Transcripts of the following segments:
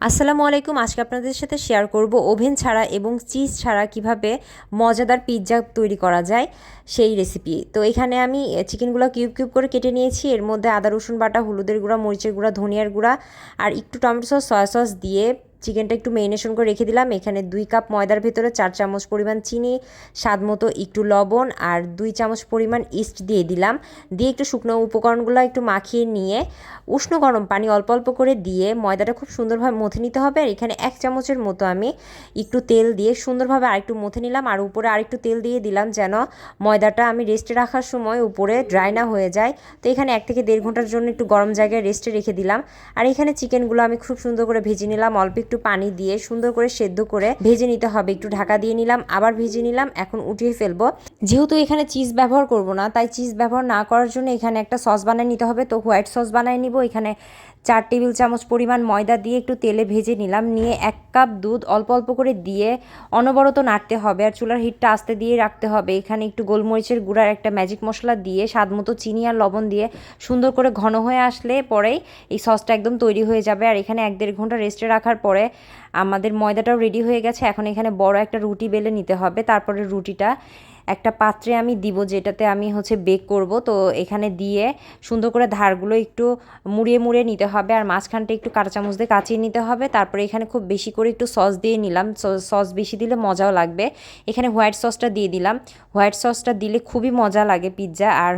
আসসালামু আলাইকুম। আজকে আপনাদের সাথে শেয়ার করব ওভেন ছাড়া এবং চিজ ছাড়া কিভাবে মজাদার পিৎজা তৈরি করা যায় সেই রেসিপি। তো এখানে আমি চিকেনগুলো কিউব কিউব করে কেটে নিয়েছি। এর মধ্যে আদা রসুন বাটা, হলুদের গুঁড়া, মরিচের গুঁড়া, ধনিয়ার গুঁড়া আর একটু টমেটো সস, সয়া সস দিয়ে চিকেনটা একটু মেরিনেশন করে রেখে দিলাম। এখানে 2 কাপ ময়দার ভেতরে 4 চামচ পরিমাণ চিনি, স্বাদ মতো একটু লবণ আর 2 চামচ পরিমাণ ইস্ট দিয়ে দিলাম। দিয়ে একটু শুকনো উপকরণগুলো একটু মাখিয়ে নিয়ে উষ্ণ গরম পানি অল্প অল্প করে দিয়ে ময়দাটা খুব সুন্দরভাবে মথে নিতে হবে। আর এখানে 1 চামচের মতো আমি একটু তেল দিয়ে সুন্দরভাবে আরেকটু মথে নিলাম। আর উপরে আরেকটু তেল দিয়ে দিলাম যেন ময়দাটা আমি রেস্টে রাখার সময় উপরে ড্রাই না হয়ে যায়। তো এখানে 1 থেকে 1.5 ঘন্টার জন্য একটু গরম জায়গায় রেস্টে রেখে দিলাম। আর এখানে চিকেনগুলো আমি খুব সুন্দর করে ভেজে নিলাম। অল্প একটু পানি দিয়ে সুন্দর করে সেদ্ধ করে ভেজে নিতে হবে। একটু ঢাকা দিয়ে নিলাম, আবার ভেজে নিলাম। এখন উঠিয়ে ফেলবো। যেহেতু এখানে চিজ ব্যবহার করব না, তাই চিজ ব্যবহার না করার জন্য এখানে একটা সস বানিয়ে নিতে হবে। তো হোয়াইট সস বানিয়ে নিব। এখানে 4 টেবিল চামচ পরিমাণ ময়দা দিয়ে একটু তেলে ভেজে নিলাম। নিয়ে 1 কাপ দুধ অল্প অল্প করে দিয়ে অনবরত নাড়তে হবে। আর চুলার হিটটা আস্তে দিয়ে রাখতে হবে। এখানে একটু গোলমরিচের গুঁড়ার একটা ম্যাজিক মশলা দিয়ে স্বাদ মতো চিনি আর লবণ দিয়ে সুন্দর করে ঘন হয়ে আসলে পরেই এই সসটা একদম তৈরি হয়ে যাবে। আর এখানে 1-1.5 ঘন্টা রেস্টে রাখার পরে আমাদের ময়দাটাও রেডি হয়ে গেছে। এখন এখানে বড় একটা রুটি বেলে নিতে হবে। তারপরে রুটিটা একটা পাত্রে আমি দিব, যেটাতে আমি বেক করব। তো এখানে দিয়ে সুন্দর করে ধারগুলো একটু মুড়িয়ে মুড়িয়ে নিতে হবে। আর মাঝখানটা একটু কাঁটা চামচ দিয়ে কাচিয়ে নিতে হবে। তারপরে এখানে খুব বেশি করে একটু সস দিয়ে নিলাম। সস বেশি দিলে মজাও লাগবে। এখানে হোয়াইট সসটা দিয়ে দিলাম। হোয়াইট সসটা দিলে খুবই মজা লাগে পিৎজা। আর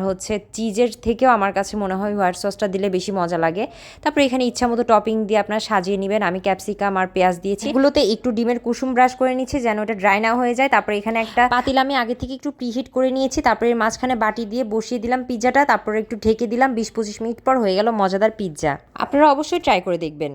চিজের থেকেও আমার কাছে মনে হয় হোয়াইট সসটা দিলে বেশি মজা লাগে। তারপরে এখানে ইচ্ছা মতো টপিং দিয়ে আপনারা সাজিয়ে নেবেন। আমি ক্যাপসিকাম আর পেঁয়াজ দিয়েছি। এগুলোতে একটু ডিমের কুসুম ব্রাশ করে নিচ্ছি যেন ওটা ড্রাই না হয়ে যায়। তারপরে এখানে একটা পাতিল আমি আগে থেকে একটু প্রিহিট করে নিয়েছি। তারপরে মাঝখানে বাটি দিয়ে বসিয়ে দিলাম পিৎজাটা। তারপরে একটু ঢেকে দিলাম। 20-25 মিনিট পর হয়ে গেল মজাদার পিৎজা। আপনারা অবশ্যই ট্রাই করে দেখবেন।